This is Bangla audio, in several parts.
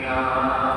على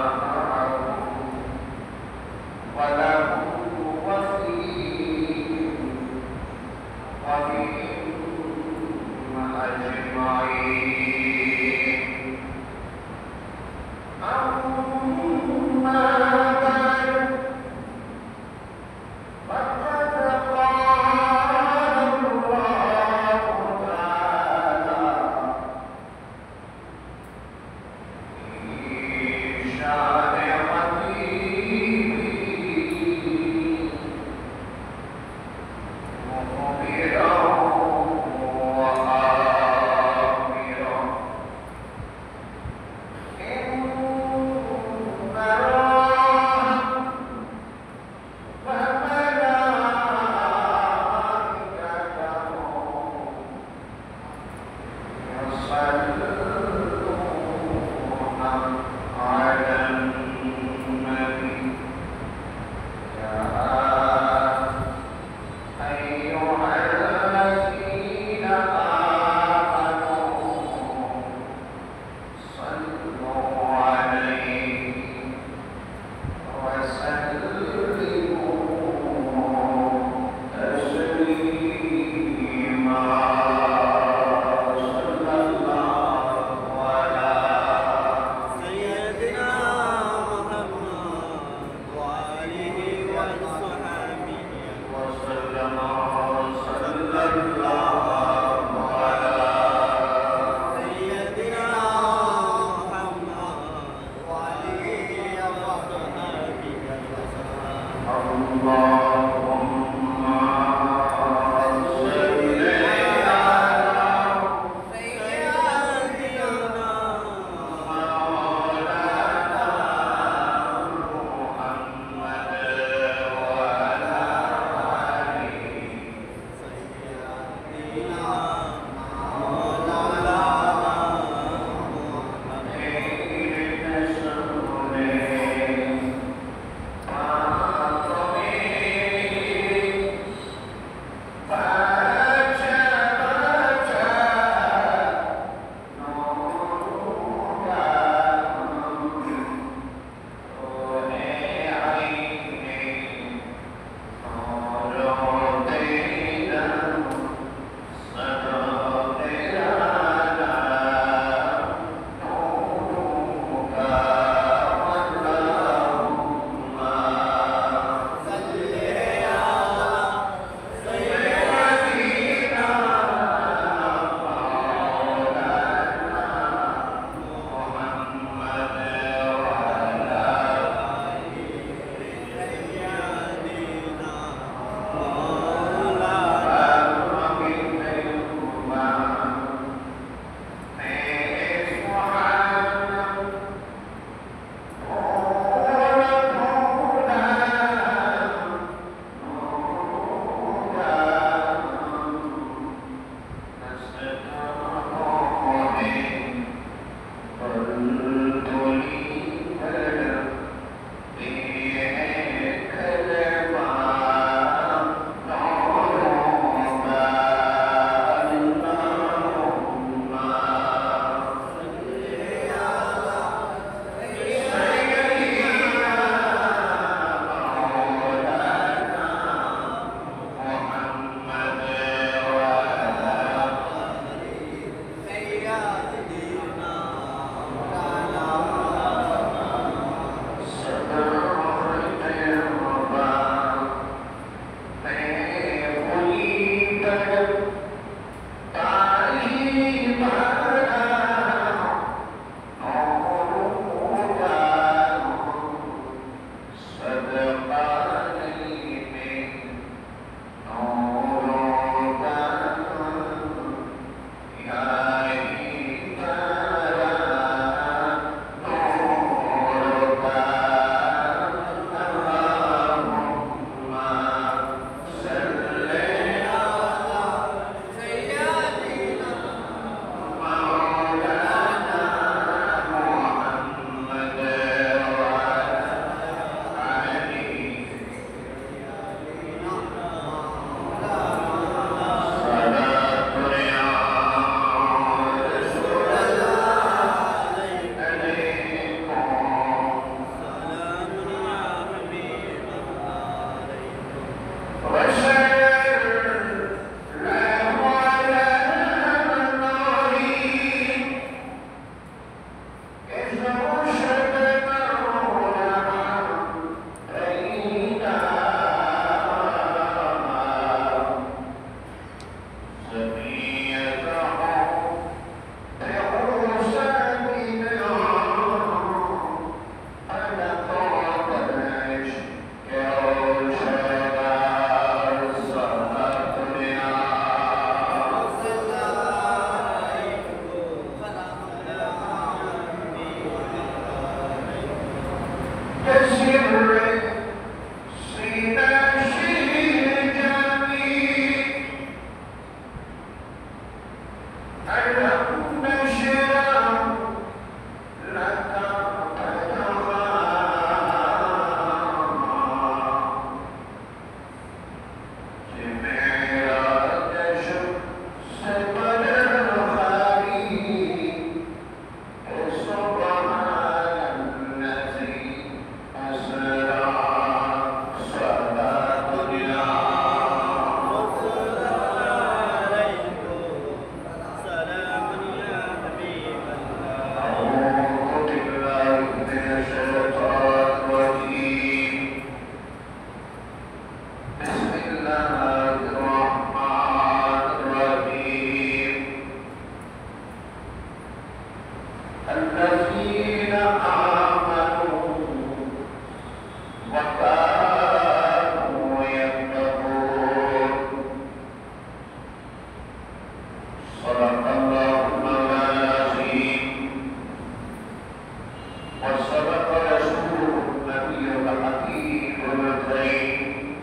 وصدق رسوله النبي الحكيم الكريم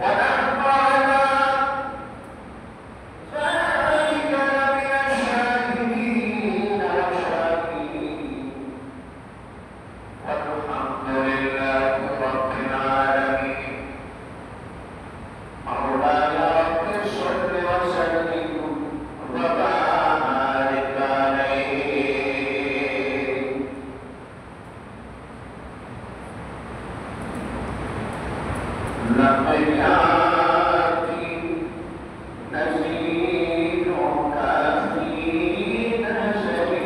ونحن على ذلك من الشاهدين والشاكرين والحمد لله رب العالمين مولاي رب صل وسلم وبارك عليه لقد ياتي نذيرك في نزلي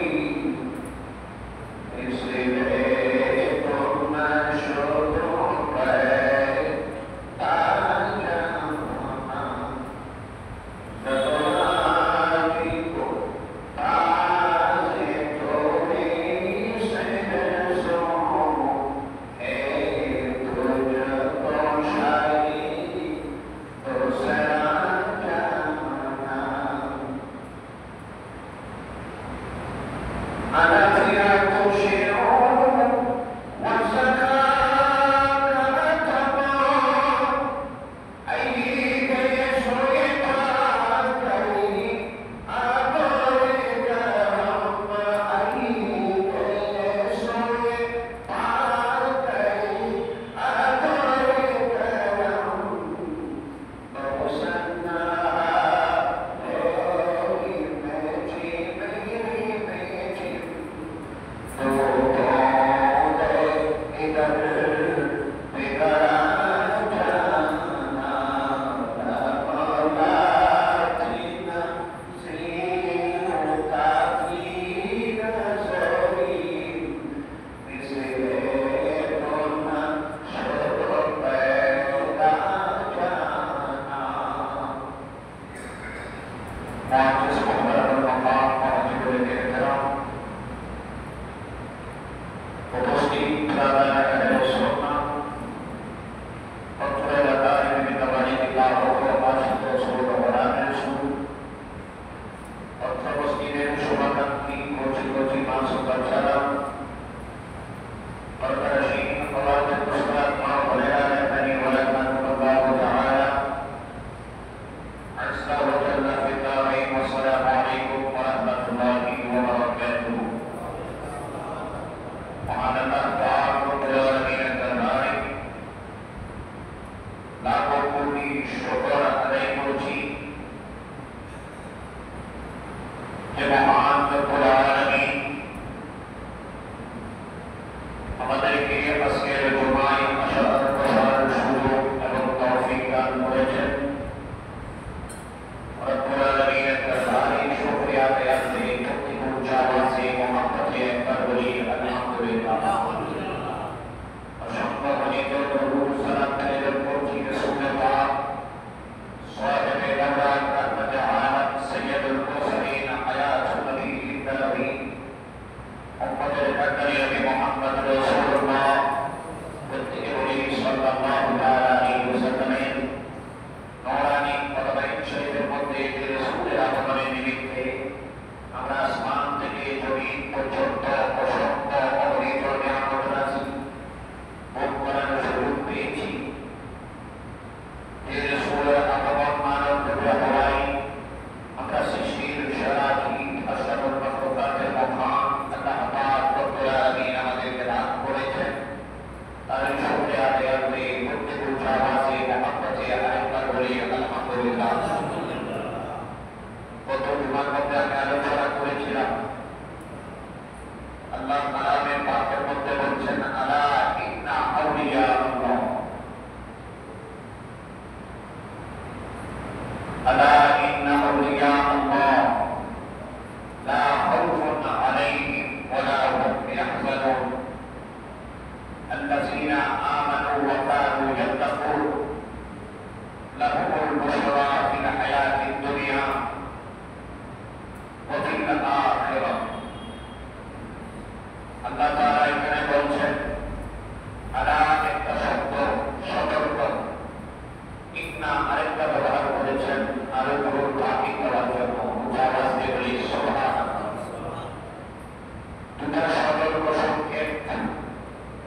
দুটা সতর্ক সংকেত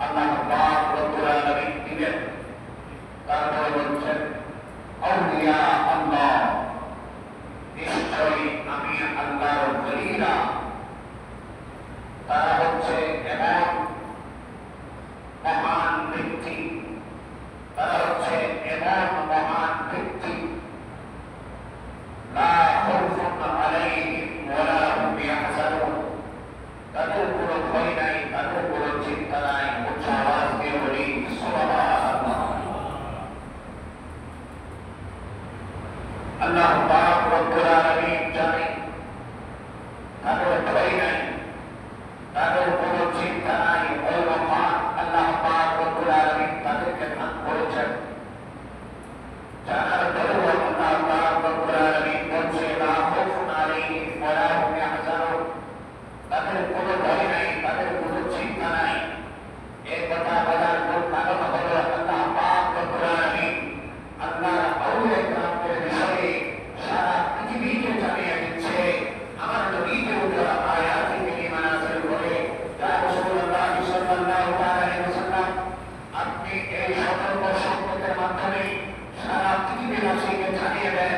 আল্লাহ পাক রব্বুল আলামিন দিলেন। তারপরে বলছেন আউলিয়া আল্লাহ, নিশ্চয়ই আমি আল্লাহর ওলিরা, তারা হচ্ছে এমন মহান ব্যক্তি, তারা হচ্ছে এমন মহান ব্যক্তি লা খাউফুন আলাইহিম ওয়ালা হুম ইয়াহজানুন, তাদের কোনো ভয় নাই, তাদের কোনো চিন্তা নাই। উচ্চ আওয়াজ দিয়ে বলি সুবহানাল্লাহ। আল্লাহ পাক রব্বুল আলামিন জানেন তাদের ভয় নাই, তাদের কোনো চিন্তা নাই। ওই মহান আল্লাহ পাক রব্বুল আলামিন তাদেরকে দান করেছেন। জানার পরেও আল্লাহ পাক রব্বুল আলামিন বলছে লা খাউফুন আলাইহিম ওয়ালা হুম ইয়াহজানুন, তাদের কোনো ভয় নাই, তাদের কোনো চিন্তা নাই। এই কথা বলার মূল কারণ হলো আল্লাহ পাক রব্বুল আলামিন আল্লাহর আউলিয়া কেরামদের বিষয়ে সারা পৃথিবীকে জানিয়ে দিচ্ছে। আমার নবীকে উপর আয়াতে কারিমা নাযিল করে, ইয়া রাসূলুল্লাহ সাল্লাল্লাহু আলাইহি ওয়াসাল্লাম, আপনি এই সতর্ক সংকেতের মাধ্যমে সারা পৃথিবীবাসীকে জানিয়ে দেন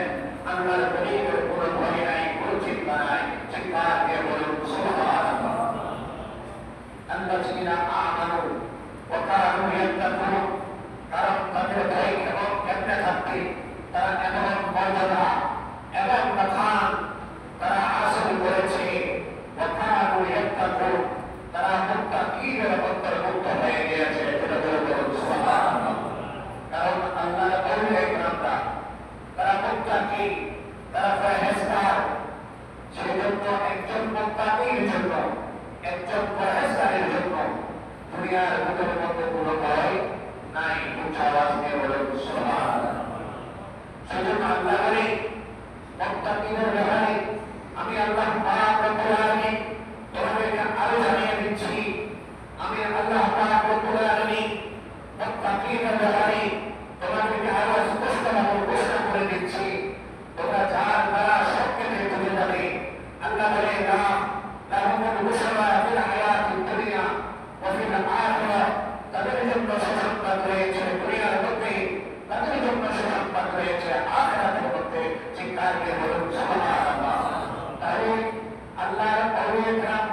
আল্লাহর ওলিদের কোনো ভয় নাই, কোনো চিন্তা নাই। চিৎকার দিয়ে বলুন সুবহানাল্লাহ। আল্লাযীনা আমানু ওয়া কানু ইয়াত্তাকুন, কারণ তাদের ভয় এবং কেমনে থাকবে, তারা এমন মর্যাদা এবং মাকাম তারা হাসিল করেছে। ওয়া কানু ইয়াত্তাকুন, তারা মুত্তাকিদের অন্তর্ভুক্ত হয়ে গিয়েছে। এটা বলুন সুবহানাল্লাহ। কারণ আল্লাহর আউলিয়া কেরামরা তারা মুত্তাকি, তারা পরহেজগার। সেজন্য একজন মুত্তাকির জন্য, একজন পরহেজগারের জন্য দুনিয়ার বুকের মধ্যে কোনো ভয় নাই। উচ্চ আওয়াজ দিয়ে বলুন সুবহানাল্লাহ। সেজন্য আল্লাহ বলে মুত্তাকিদের ব্যাপারে আমি আল্লাহ পাক রব্বুল আলামিন তোমাদেরকে আরো জানিয়ে দিচ্ছি। আমি আল্লাহ পাক রব্বুল আলামিন মুত্তাকিদের ব্যাপারে তোমাদেরকে আরো স্পষ্টভাবে ঘোষণা করে দিচ্ছি। তোমরা যার দ্বারা সবকে তুলে যাবে। আল্লাহ বলে লাহুমুল বুশরা ফিল হায়াতিদ দুনিয়া ওয়া ফিল আখিরাহ, তাদের জন্য সুসংবাদ রয়েছে দুনিয়ার মধ্যে, তাদের জন্য সুসংবাদ রয়েছে আখিরাতের মধ্যে। চিৎকার দিয়ে বলুন সুবহানাল্লাহ। তাহলে আল্লাহর আউলিয়া কেরাম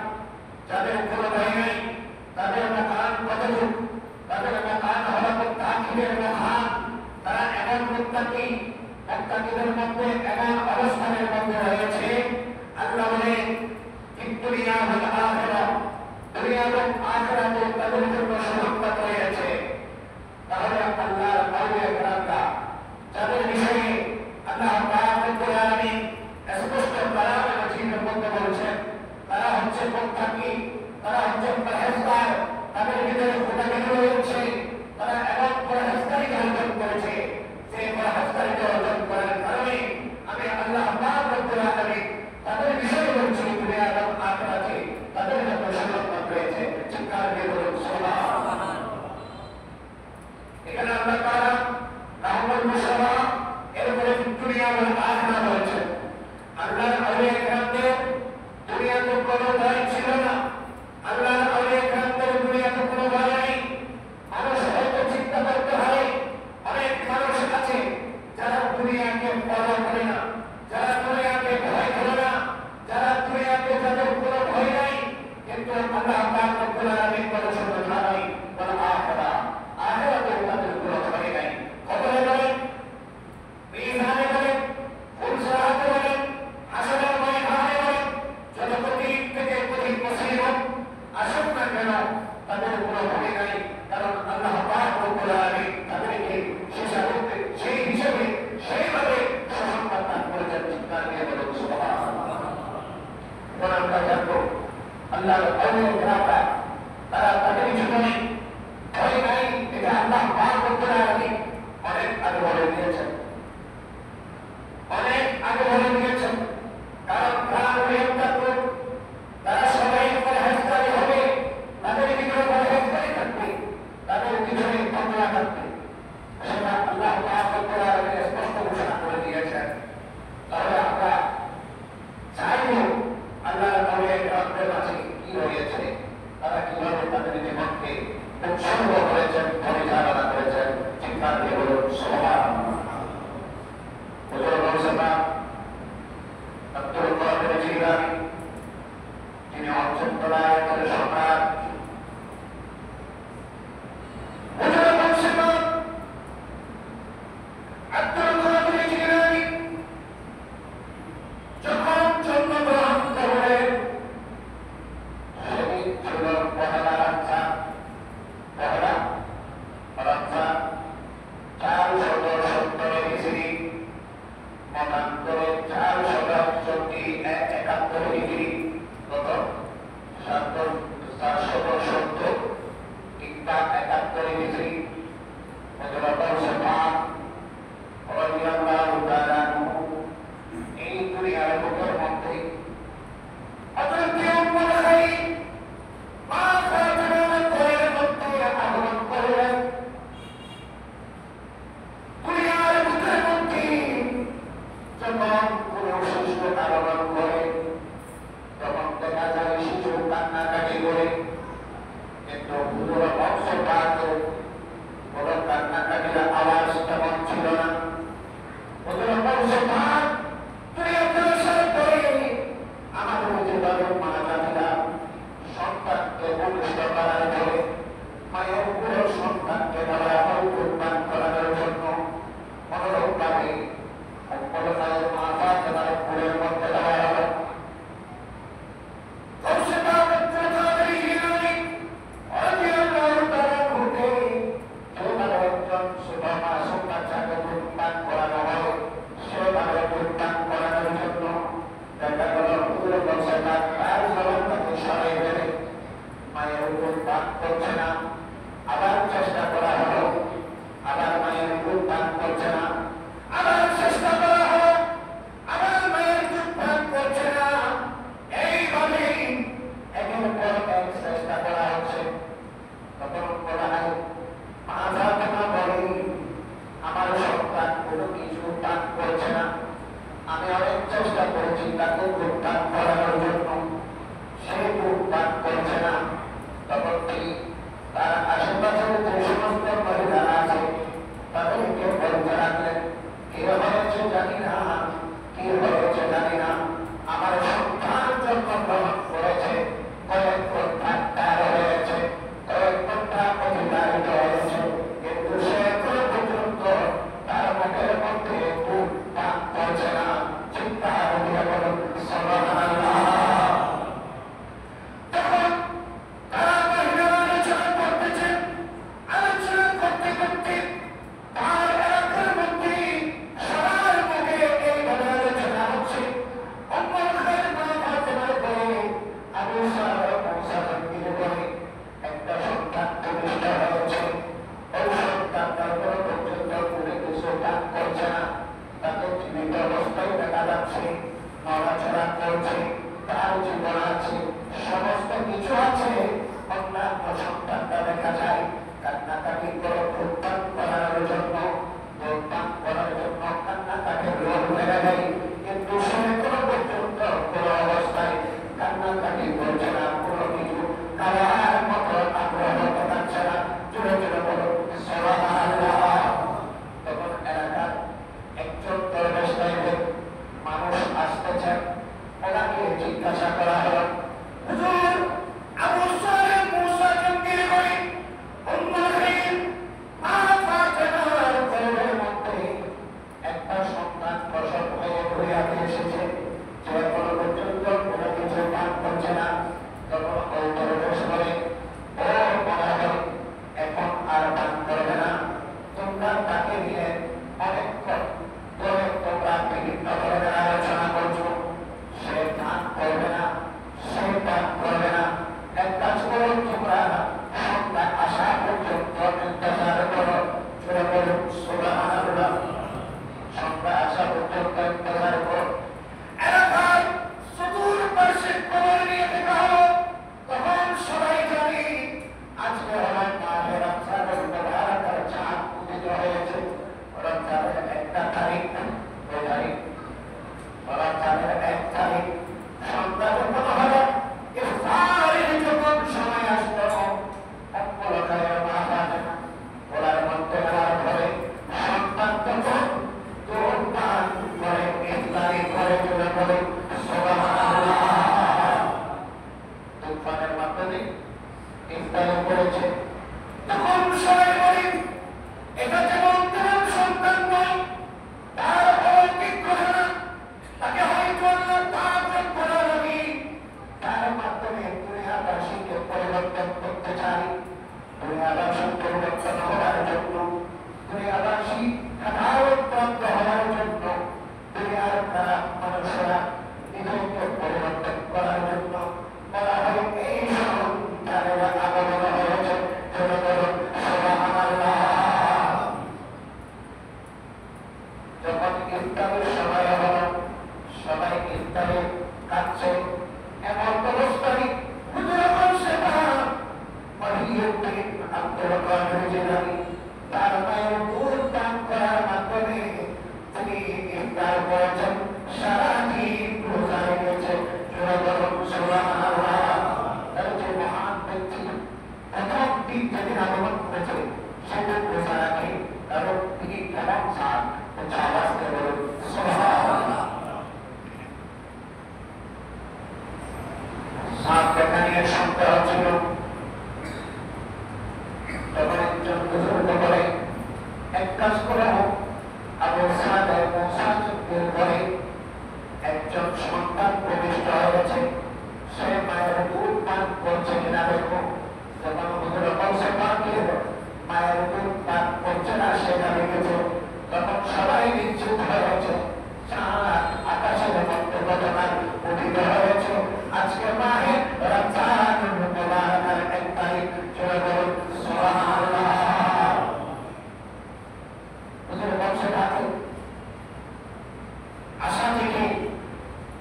যাদের কোনো ভয় নেই, তাদের মাকাম কতটুকু? তাদের মাকাম হলো মুত্তাকিদের মাকাম। তারা এমন মুত্তাকি, মুত্তাকিদের মধ্যে এমন অবস্থানের মধ্যে রয়েছে। আল্লাহ বলে দুনিয়া ওয়াল আখিরাহ, দুনিয়া এবং আখিরাতে তাদের জন্য সুসংবাদ রয়েছে। তাহলে আল্লাহর আউলিয়া কেরামরা যাদের বিষয়ে আল্লাহ পাক রব্বুল আলামিন স্পষ্ট কালামে মাজিদের মধ্যে বলেছেন, তারা হচ্ছে মুত্তাকি, তারা হচ্ছে পরহেজগার। তাদের ভিতরে খোদাগিরি রয়েছে। তারা এমন পরহেজগারিকে অর্জন করেছে, যে পরহেজগারিকে অর্জন করার কারণে আমি আল্লাহ পাক রব্বুল আলামিন তাদের বিষয়ে বলছি দুনিয়া এবং আখিরাতে তাদের জন্য সুসংবাদ রয়েছে। চিৎকার দিয়ে বলুন সুবহানাল্লাহ। এখানে আল্লাহ তাআলা লাহুমুল বুশরা, এরপরে দুনিয়া এবং আখিরাত বলেছে। আল্লাহর আউলিয়া কেরামদের দুনিয়াতে কোনো ভয় ছিল না। আল্লাহর আউলিয়া কেরামদের দুনিয়াতে কোনো ভয় নেই। মানুষ হয়তো চিন্তা করতে হয়, অনেক মানুষ আছে যারা দুনিয়াকে পরোয়া করে না, যারা দুনিয়াকে ভয় করে না, যারা দুনিয়াতে যাদের কোনো ভয় নাই। কিন্তু আল্লাহ পাক রব্বুল আলামিন বলেছেন নাই ওয়াল আখিরাহ, আখিরাতে তাদের কোনো ভয় নাই। কবরে বলেন, মিজানে বলেন, ফুলসরাতে বলেন, হাসরের ময়দানে বলেন, যত কঠিন থেকে কঠিন মুসিবত আসুক না কেন তাদের কোনো ভয় নাই। কারণ আল্লাহ পাক রব্বুল আলামিন তাদেরকে সেই হিসেবে সেইভাবে সুসংবাদ দান করেছেন। চিৎকার দিয়ে বলুন সুবহানাল্লাহ। আমরা জানবো আল্লাহর আউলিয়া কেরামরা তারা কিভাবে তাদের জীবনকে উৎসর্গ করেছেন, পরিচালনা করেছেন, চিন্তার কেবল সমান হুজুর মুস্তাফা আব্দুল কাদের জিলানী যিনি অঞ্চলতলায় সম্রাট হুজুর মুস্তাফা আব্দুল কাদের জিলানী যখন জন্মগ্রহণ করলেন সেদিন ছিল পহেলা রমজান 470 হিজরি মতান্তরে 471 হিজরি কত 470 কিংবা 71 হিজরি হুজুর মুস্তাফা রাদিয়াল্লাহু তাআলা এই দুনিয়ার বুকের মধ্যে অদ্বিতীয় উম্মত খালি মা ফাতিমার কোলের মধ্যে আগমন করলেন। দুনিয়ার বুকের মধ্যে যখন কোনো শিশু আগমন করে তখন দেখা যায় শিশু কান্নাকাটি করে, কিন্তু হুজুর মুস্তাফার কোনো কান্নাকাটির আওয়াজ তেমন ছিল না। হুজুর মুস্তাফা দুনিয়াতে আসার পরে আমাদের যেভাবে মা জাতিরা সন্তানকে বলিষ্ঠ করার পরে মায়ের পুরো সন্তানকে বলা হয় কোরবান করানোর জন্য অনুরূপভাবে মায়ের মা জাতির পুরের মধ্যে দেওয়া হলো। মায়ের উপর পাক করছে না, আবার চেষ্টা করা হলো, আবার মায়ের উপর পাক করছে না, আবার চেষ্টা করা হলো, আবার মায়ের উপর পাক করছে না। এইভাবে একের পর এক চেষ্টা করা হচ্ছে। তখন বলা হয় মা ফাতিমা বলেন আমার সন্তান কোনো কিছু পাক করছে না, আমি অনেক চেষ্টা করেছি তাকে পাক করানোর জন্য, সে পাক করছে না। তখন তার আশেপাশে যে সমস্ত মহিলারা আছে ব্যক্তি প্রথম দিন যেদিন আগমন করেছে সেদিন রোজা রাখে, কারণ তিনি কেমন চান আওয়াজ দিয়ে বলুন সুবহানাল্লাহ। সাত দেখা নিয়ে শুনতে হচ্ছিল, তখন একজন বুজুর্গ বলে, এক কাজ করে হোক, আবু সাদের মুসাফির করে একজন সন্তান প্রবিষ্ট হয়েছে, সে মায়ের দুধ পান করছে কিনা দেখো। যখন হুজুর বলছে পাখির মায়ের দুধ পান করছে না সেটা দেখেছে, তখন সবাই নিশ্চিত হয়েছে, চাঁদ আকাশের মধ্যে ঘটনা উদিত হয়েছে। আজকে মাহে রমজান মুবারকের 1 তারিখ, চলে বলুন সুবহানাল্লাহ। হুজুর বলছে পাখি আশা থেকে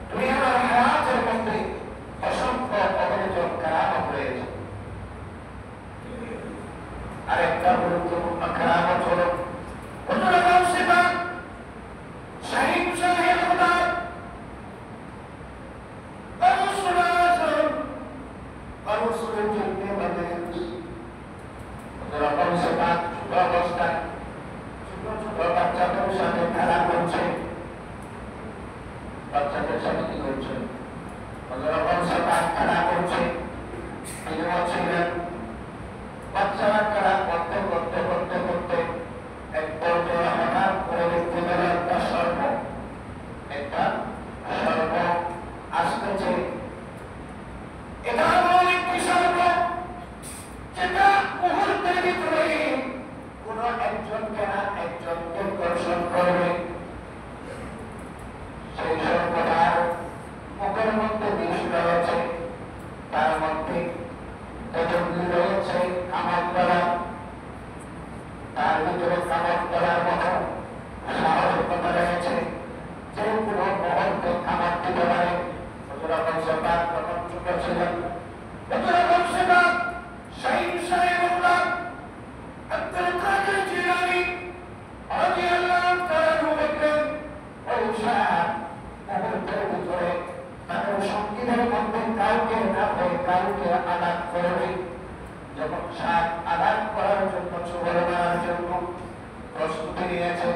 দুনিয়ার হায়াতের মধ্যে অসংখ্য অগণিত কেরামত রয়েছে। আরেকটা গুরুত্বপূর্ণ কেরামত হলো হুজুর বলছে শাহীদ শাহের খোদা রসুলের জন্য বলে হুজুর বলছে ছোট অবস্থায় ছোট ছোট বাচ্চাদের সাথে খেলা করছে, বাচ্চাদের সাথে কি করছে? খেলা করছে, তিনিও ছিলেন। বাচ্চারা খেলা করতে করতে করতে করতে এক পর্যায়ে হঠাৎ করে দেখতে গেল একটা সর্প আসতেছে। এটা এমন একটি সর্প যেটা মুহূর্তের ভিতরে কোন একজনকে না একজনকে দর্শন করবে। সেই সর্বদার মুখের মধ্যে বিষ রয়েছে, তার মধ্যে তেজস্বী রয়েছে কামড় করা, তার ভিতরে কামড় করার মতো সাহসিকতা রয়েছে, যে কোনো মুহূর্তে কামড় দিতে পারে। হুজুর বলছে তখন ছোট ছিলেন, হুজুর বলছে শাহীদ সাহেবুল্লাহ আব্দুল কাদের জিলানী রাদিয়াল্লাহু তাআলা বলেন, ওই শাহ মুহূর্তের ভিতরে তাদের সঙ্গীদের মধ্যে কাউকে না হয়ে কাউকে আঘাত করবে। যখন শাহ আঘাত করার জন্য চুবর মারার জন্য প্রস্তুতি নিয়েছে,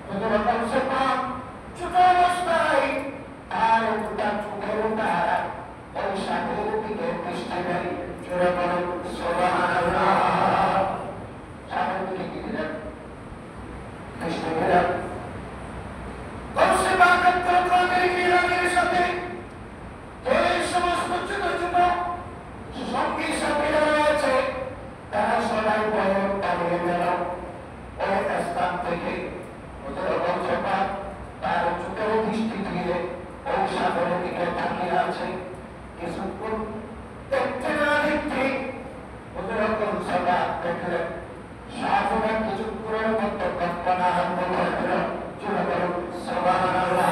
হুজুর বলছে ছোট অবস্থায় তার দুটা চোখের তারা ওই শাহের দিকে দৃষ্টি দেয়। চোরে বলুন সুবহানাল্লাহ। শাহের দিকে কি দিলেন? দৃষ্টি দিলেন। সাথে যে সমস্ত ছোট ছোট সঙ্গী সাথীরা রয়েছে তারা সবাই ভয়ে পালিয়ে গেল ওই স্থান থেকে। হুজুর বলছে তার চোখের দৃষ্টি দিয়ে ওই সাগরের দিকে তাকিয়ে আছে। কিছুক্ষণ দেখতে না দেখতে হুজুর বলছে দেখলেন সাগরের কিছুক্ষণের মধ্যে কল্পনা আরম্ভ করে দিল। চলে গেল সুবহানাল্লাহ।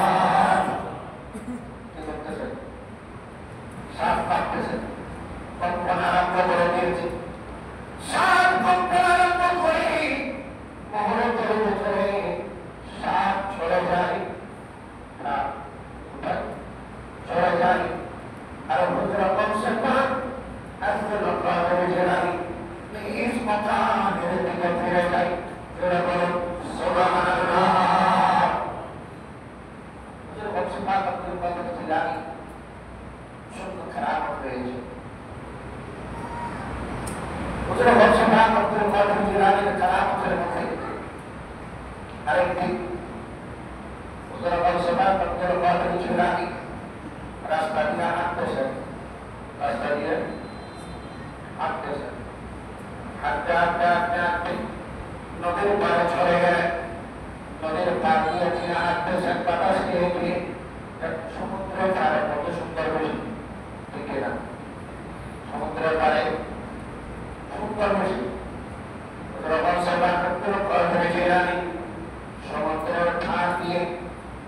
সাপ কাটতেছে, কল্পনা আরম্ভ করে দিয়েছে। সাপ কল্পনা আরম্ভ করে মুহূর্তের ভিতরে সাপ চলে যায়, চলে যায়। আর হুজুর বলছে আব্দুল কাদের জিলানী নিজ মাকানের দিকে ফিরে যায়। চলে বলুন সুবহানাল্লাহ। হুজুর বলছে আব্দুল কাদের জিলানী সুন্দর কেরামত রয়েছে। হুজুর বলছে আব্দুল কাদের জিলানীর কেরামতের মধ্যে আরেকটি। হুজুর বলছে আব্দুল কাদের জিলানী রাস্তা দিয়ে হাঁটতেছেন, রাস্তা দিয়ে হাঁটতেছেন, হাঁটতে হাঁটতে হাঁটতে হাঁটতে নদীর পাড়ে চলে গেলেন। নদীর পাড় দিয়ে তিনি হাঁটতেছেন, বাতাস দিয়ে গিয়ে সমুদ্রের পাড়ে কত সুন্দর বেশি, ঠিক না? সমুদ্রের পাড়ে সুন্দর বেশি। সমুদ্রের ধার দিয়ে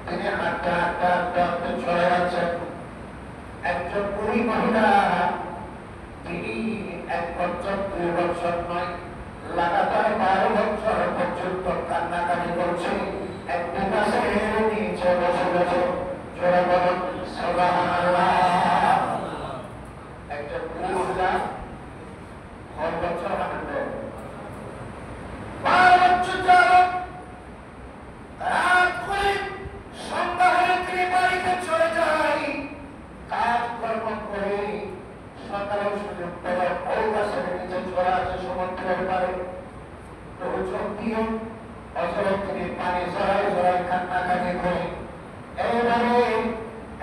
তিনি হাঁটতে হাঁটতে হাঁটতে হাঁটতে চলে যাচ্ছেন। একজন বুড়ি মহিলা, তিনি 1 বছর 2 বছর নয়, লাগাতার 12 বছর পর্যন্ত কান্নাকাটি করছে। একটি গাছের নিচে বসে বসে জোরে বলুন সুবহানাল্লাহ। একজন বুড়ি মহিলা সমুদ্রের পারে চোখ দিয়ে অচরক থেকে পানি জড়াই জড়াই কান্নাকাটি করে এইভাবে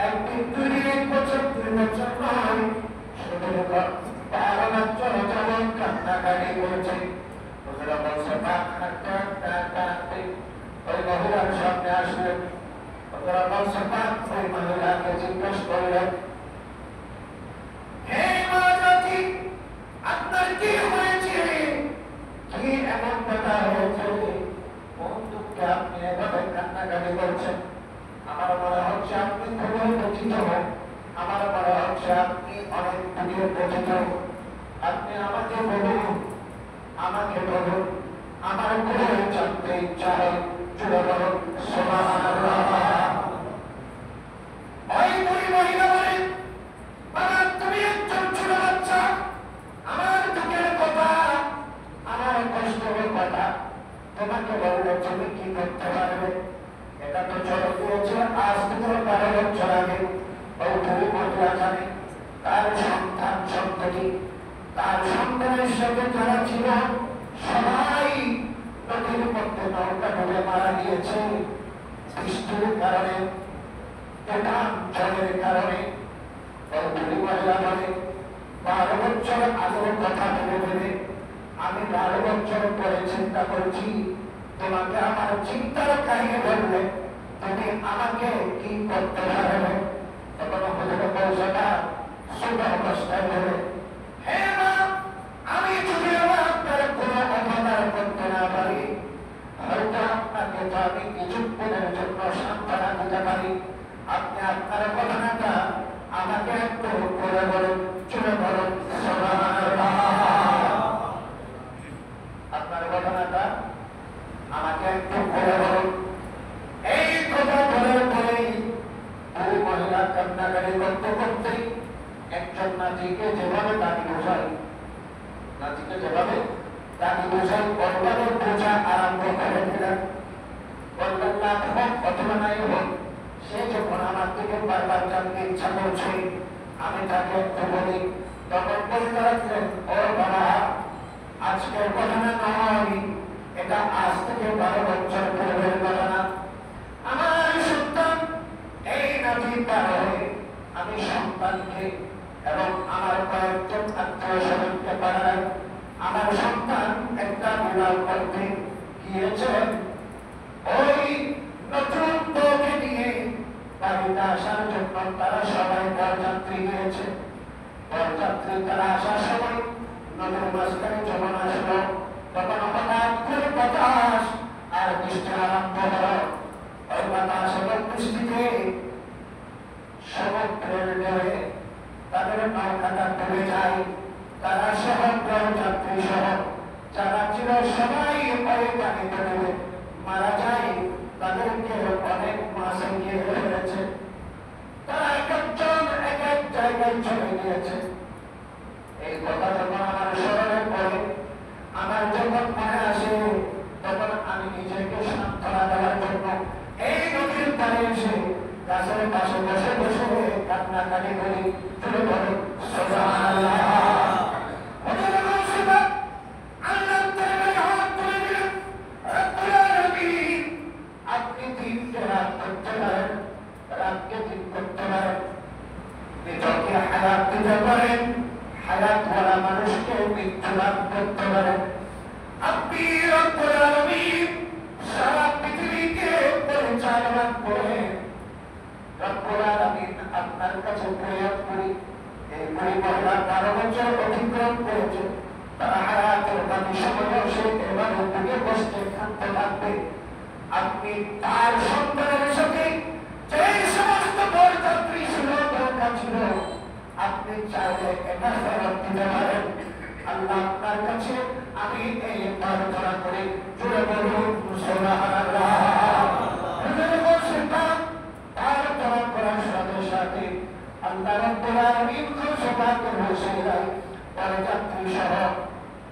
একদিন 2 বছর 2 বছর নয় শুধু 12 বছর যেমন কান্নাকাটি করেছে হুজুরা বলছে ওই মহিলার সামনে আসলেন হুজুরা বলছে ওই মহিলাকে জিজ্ঞেস করলেন হে মা জাতি আপনার কি হয়েছে কি এমন কথা হয়েছে কোন দুঃখে আপনি এভাবে কান্নাকাটি করছেন আমার মনে হচ্ছে আপনি খুবই পতিত আমার মনে হচ্ছে আপনি অনেক খুবই পতিত আপনি আমাকে বলুন আমার কোনো জানতে ইচ্ছা হয় জুড়ে বলুন সুবহানাল্লাহ ওই বুড়ি মহিলা বলেন বাবা তুমি একজন ছোট বাচ্চা আমার দুঃখের কথা আমার কষ্টের কথা তোমাকে বললে তুমি কি করতে পারবে এটা তো ছোট দিয়েছে আজ থেকে 12 বছর আগে ওই বুড়ি মহিলা জানে তার সন্তান সন্ততি তার সন্তানের সাথে যারা ছিল সবাই নদীর মধ্যে নৌকা ডুবে মারা গিয়েছে বৃষ্টির কারণে জলের কারণে ওই বুড়ি মহিলা বলে 12 বছর আগের কথা ভেবে ভেবে আমি 12 বছর পরে চিন্তা করছি তোমাকে আমার চিন্তার কাহিনী বললে তুমি আমাকে কি করতে পারবে তখন হুজুর পৌঁছাটা শুভ অবস্থায় বলে হে মা আমি যদি আপনার কোনো অপকার করতে না পারি হয়তো আপনাকে তো আমি কিছুক্ষণের জন্য সান্ত্বনা দিতে পারি আপনি আপনার ঘটনাটা আমাকে একটু করে বলুন চলে বলুন আপনার ঘটনাটা আমাকে একটু করে বলুন এই কথা বলার পরেই ওই মহিলা কান্নাকাটি করতে করতে একজন নাতিকে যেভাবে তাকে বোঝায় বলবানের বোঝা আরম্ভ করে দিলেন বললেন না হোক অথবা নাই হোক সে যখন আমার দিকে বারবার জানতে ইচ্ছা করছে আমি তাকে একটু বলি তখন বলতে রাখলেন ও বাবা আজকের ঘটনা নয় এটা আজ থেকে 12 বছর পূর্বের ঘটনা আমার সন্তান এই নদী পার হয়ে আমি সন্তানকে এবং আমার কয়েকজন আত্মীয় স্বজনকে পাঠাই আমার সন্তান একটা বিবাহ করতে গিয়েছেন ওই নতুন বউকে নিয়ে বাড়িতে আসার জন্য তারা সবাই বরযাত্রী গিয়েছে বরযাত্রী তারা আসার সময় নদীর মাঝখানে যখন আসলো তখন হঠাৎ করে বাতাস আর বৃষ্টি আরম্ভ হলো ওই বাতাস এবং বৃষ্টিতে সমুদ্রের ঢেউয়ে তাদের নৌকাটা ডুবে যায় তারা সহ বরযাত্রী সহ যারা ছিল সবাই ওই পানিতে ডুবে মারা যায় তাদেরকে অনেক মাসে গিয়ে ফেলেছে তারা একজন এক এক জায়গায় চলে গিয়েছে এই কথা যখন আমার স্মরণে পড়ে আমার যখন মনে আসে তখন আমি নিজেকে সান্ত্বনা দেওয়ার জন্য এই নদীর পাড়ে এসে গাছের পাশে বসে বসে কান্নাকাটি করি তুলে ধরে সুবহানাল্লাহ আপনি দিন করতে পারেন রাতকে দিন করতে পারেন নিজকে হায়াত দিতে পারেন হায়াত ভরা মানুষকে মৃত্যু লাভ করতে পারেন আপনি রব্বুল আলামিন সারা পৃথিবীকে পরিচালনা করে রব্বুল আলামিন আপনার কাছে ফরিয়াদ করি এই বুড়ি মহিলা 12 বছর অতিক্রম করেছে তারা হায়াতের বাকি সময় সে এভাবে বুকে বসতে থাকতে থাকবে আপনি তার সন্তানের সাথে যে সমস্ত বরযাত্রী ছিল দরকার ছিল আপনি চাইলে এটা ফেরত দিতে পারেন আল্লাহ আপনার কাছে আমি এই প্রার্থনা করি জুড়ে বলুন সুবহানাল্লাহ প্রার্থনা করার সাথে সাথে আল্লাহ রাব্বুল আলামিন সৌভাগ্যের ওসিলায় বরযাত্রী সহ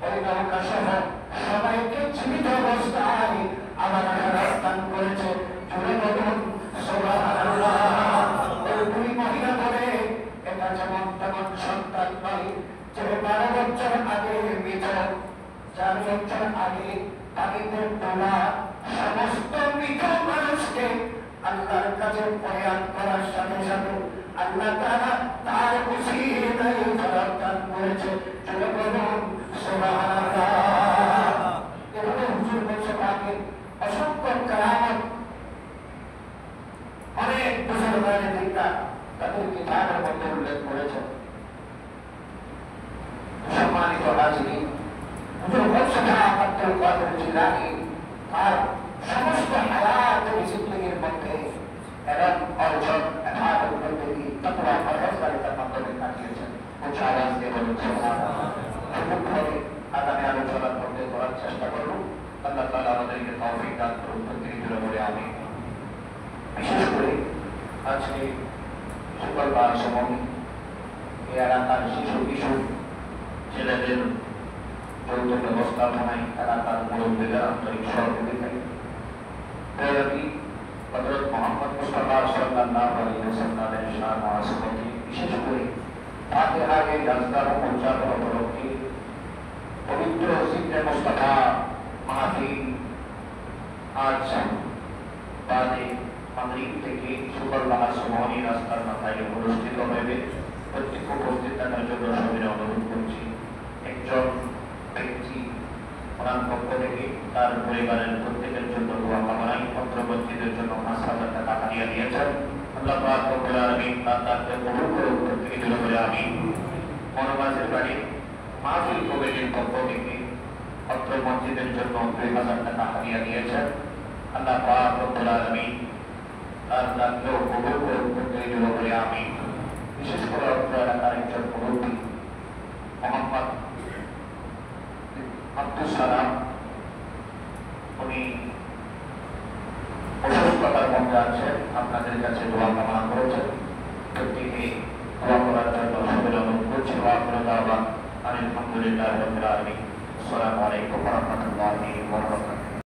ওই নৌকা সহ সবাইকে জীবিত অবস্থায় আমার রাস্তান করেছে জুড়ে বলুন সুবহানাল্লাহ ওই দুই মহিলা বলে এটা যেমন তেমন সন্তান নয় যে 12 বছর আগে মৃত আমি একজন আগে তাদের তোলা সমস্ত মৃত মানুষকে আল্লাহর কাছে ফরিয়াদ করার সাথে সাথে আল্লাহ তাআলা তার উসিলায় ফরজ দান করেছে। চলে বলুন সুবহানাল্লাহ। এভাবে হুজুর বলছে তাকে অসংখ্য কেরামত অনেক বুজুর্গানে দিকটা তাদের কিতাবের মধ্যে উল্লেখ করেছে। সম্মানিত হাজিরিন, হুজুর বলছেন আব্দুল কাদের জিলানী তার সমস্ত হায়াতের জিন্দেগির মধ্যে এবং অর্জন ইবাদত বন্দেগী তাকওয়া পরহেজগারিতার মাধ্যমে কাটিয়েছেন। উচ্চ আওয়াজ দিয়ে বলুন সুবহানাল্লাহ। প্রমুখভাবে আগামী আলোচনার মধ্যে করার চেষ্টা করব। আল্লাহ তাআলা আমাদেরকে তৌফিক দান করুন। প্রত্যেকে বলে আমিন। বিশেষ করে আজকে শুক্রবার সময় এই এলাকার শিশু কিশোর ছেলেদের যৌথ ব্যবস্থাপনায় এলাকার মুরব্বীদের আন্তরিক সহযোগিতায় প্রয়াতি হযরত মুহাম্মদ মুস্তাফা সাল্লাল্লাহু আলাইহি ওয়াসাল্লামের শান ও আসমানে বিশেষ করে ফাতিহার এই রাস্তার উচ্চারণ উপলক্ষে পবিত্র জিকরে মুস্তাফা মাহফিল আজ বাদে মাগরিব থেকে শুক্রবার সময় রাস্তার মাথায় অনুষ্ঠিত হবে। প্রত্যেক উপস্থিত থাকার জন্য সবাই অনুরোধ করছি। একজন ব্যক্তি ওনার পক্ষ থেকে তার পরিবারের প্রত্যেকের জন্য দোয়া কামনায় পত্রবর্তীদের জন্য ৫,০০০ টাকা হাদিয়া দিয়েছেন। আল্লাহ পাক রব্বুল আলামিন তাকে কবুল করুন। প্রত্যেকে জন্য বলে আমিন। মনোমাজের বাড়ি মাহফিল কমিটির পক্ষ থেকে পত্র মসজিদের জন্য ২,০০০ টাকা হাদিয়া দিয়েছেন। আল্লাহ পাক রব্বুল আলামিন তার দানকেও কবুল করুন। প্রত্যেকে জন্য বলে আমিন। বিশেষ করে অত্র এলাকার একজন মুরব্বী মোহাম্মদ আব্দুল সালাম, উনি অসুস্থতার মধ্যে আছেন। আপনাদের কাছে দোয়া কামনা করেছেন। প্রত্যেকে দোয়া করার জন্য সবাই অনুরোধ করছি। আলহামদুলিল্লাহ রাব্বিল আলামিন। আসসালামু আলাইকুম ওয়া রাহমাতুল্লাহি ওয়া বারাকাতুহু।